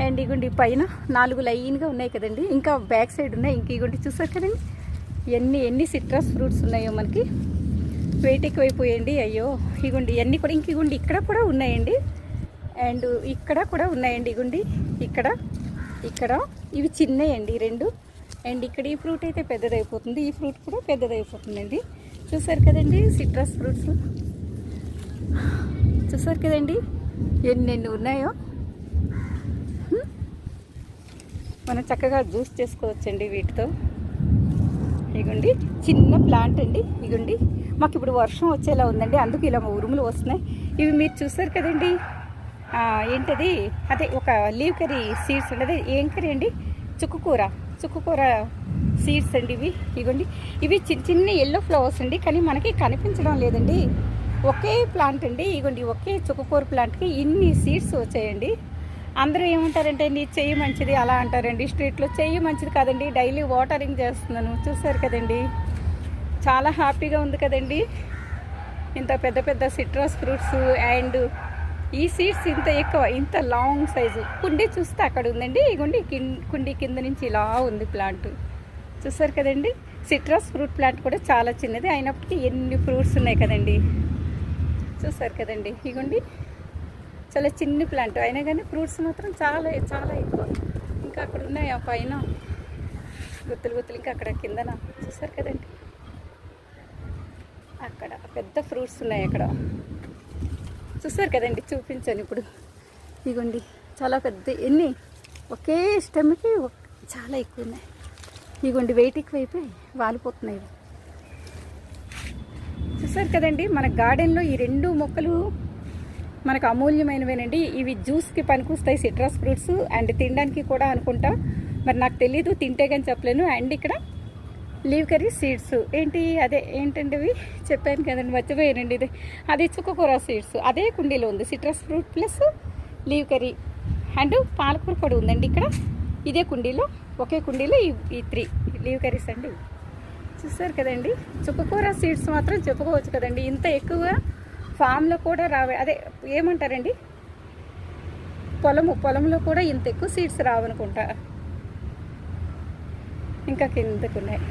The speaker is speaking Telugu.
అండ్ ఇగుండి పైన 4 లైన్గా ఉన్నాయి కదండి. ఇంకా బ్యాక్ సైడ్ ఉన్నాయి. ఇంక ఇగుండి చూసారు కదండి ఎన్ని సిట్రస్ ఫ్రూట్స్ ఉన్నాయో మనకి. వెయిట్ ఎక్కువైపోయండి. అయ్యో ఇగుండి ఇవన్నీ కూడా ఇంక ఇగుండి ఇక్కడ కూడా ఉన్నాయండి. అండ్ ఇక్కడ కూడా ఉన్నాయండి. ఇగుండి ఇక్కడ ఇవి చిన్నయండి 2. అండ్ ఇక్కడ ఈ ఫ్రూట్ అయితే పెద్దదైపోతుంది. ఈ ఫ్రూట్ కూడా పెద్దదైపోతుందండి. చూసారు కదండి సిట్రస్ ఫ్రూట్స్. చూసారు కదండి ఎన్ని ఉన్నాయో. మనం చక్కగా జ్యూస్ చేసుకోవచ్చండి వీటితో. ఇగోండి చిన్న ప్లాంట్ అండి. ఇగోండి మాకు ఇప్పుడు వర్షం వచ్చేలా ఉందండి, అందుకు ఇలా ఉరుములు వస్తున్నాయి. ఇవి మీరు చూసారు కదండి ఏంటది, అదే ఒక లీవ్ కర్రీ సీడ్స్ అండి. అదే ఏం కర్రీ అండి, చుక్కకూర సీడ్స్ అండి ఇవి. ఇగోండి ఇవి చిన్న ఎల్లో ఫ్లవర్స్ అండి, కానీ మనకి కనిపించడం లేదండి. ఒకే ప్లాంట్ అండి. ఇగోండి ఒకే చుక్కకూర ప్లాంట్కి ఇన్ని సీడ్స్ వచ్చాయండి. అందరూ ఏమంటారంటే నీ చెయ్యి మంచిది అలా అంటారండి. స్ట్రీట్లో చెయ్యి మంచిది కాదండి, డైలీ వాటరింగ్ చేస్తున్నాను. చూసారు కదండి చాలా హ్యాపీగా ఉంది కదండి. ఇంత పెద్ద సిట్రస్ ఫ్రూట్స్ అండ్ ఈ సీడ్స్ ఇంత ఎక్కువ, ఇంత లాంగ్ సైజు. కుండీ చూస్తే అక్కడ ఉందండి. ఇగోండి కుండీ కింద నుంచి ఇలా ఉంది ప్లాంట్. చూసారు కదండి సిట్రస్ ఫ్రూట్ ప్లాంట్ కూడా చాలా చిన్నది, అయినప్పటికీ ఎన్ని ఫ్రూట్స్ ఉన్నాయి కదండి. చూసారు కదండి ఇగోండి చాలా చిన్న ప్లాంట్ అయినా కానీ ఫ్రూట్స్ మాత్రం చాలా ఎక్కువ. ఇంకా అక్కడ ఉన్నాయి ఆ పైన గుత్తులు, ఇంకా అక్కడ కిందన చూసారు కదండి అక్కడ పెద్ద ఫ్రూట్స్ ఉన్నాయి అక్కడ. చూసారు కదండి చూపించాను ఇప్పుడు. ఇగోండి చాలా పెద్ద ఎన్ని ఒకే స్టెమ్కి చాలా ఎక్కువ ఉన్నాయి. ఇగోండి వెయిట్ ఎక్కువైపోయి వాలిపోతున్నాయి. చూసారు కదండి మన గార్డెన్లో ఈ 2 మొక్కలు మనకు అమూల్యమైనవేనండి. ఇవి జ్యూస్కి పనికొస్తాయి సిట్రస్ ఫ్రూట్స్, అండ్ తినడానికి కూడా అనుకుంటా. మరి నాకు తెలీదు, తింటే కానీ చెప్పలేను. అండ్ ఇక్కడ లీవ్ కర్రీ సీడ్స్ ఏంటండి ఇవి చెప్పాను కదండి, మర్చిపోయానండి. అది చుక్కకూర సీడ్స్ అదే కుండీలో ఉంది. Citrus fruit plus leave curry and పాలకూర కూడా ఉందండి ఇక్కడ ఇదే కుండీలో. ఒకే కుండీలో ఈ 3 లీవ్ కర్రీస్ అండి. చూసారు కదండి చుక్కకూర సీడ్స్ మాత్రం చెప్పుకోవచ్చు కదండి. ఇంత ఎక్కువ ఫామ్లో కూడా అదే ఏమంటారండి, పొలంలో కూడా ఇంత ఎక్కువ సీడ్స్ రావనుకుంటా. ఇంకా కిందకు ఉన్నాయి.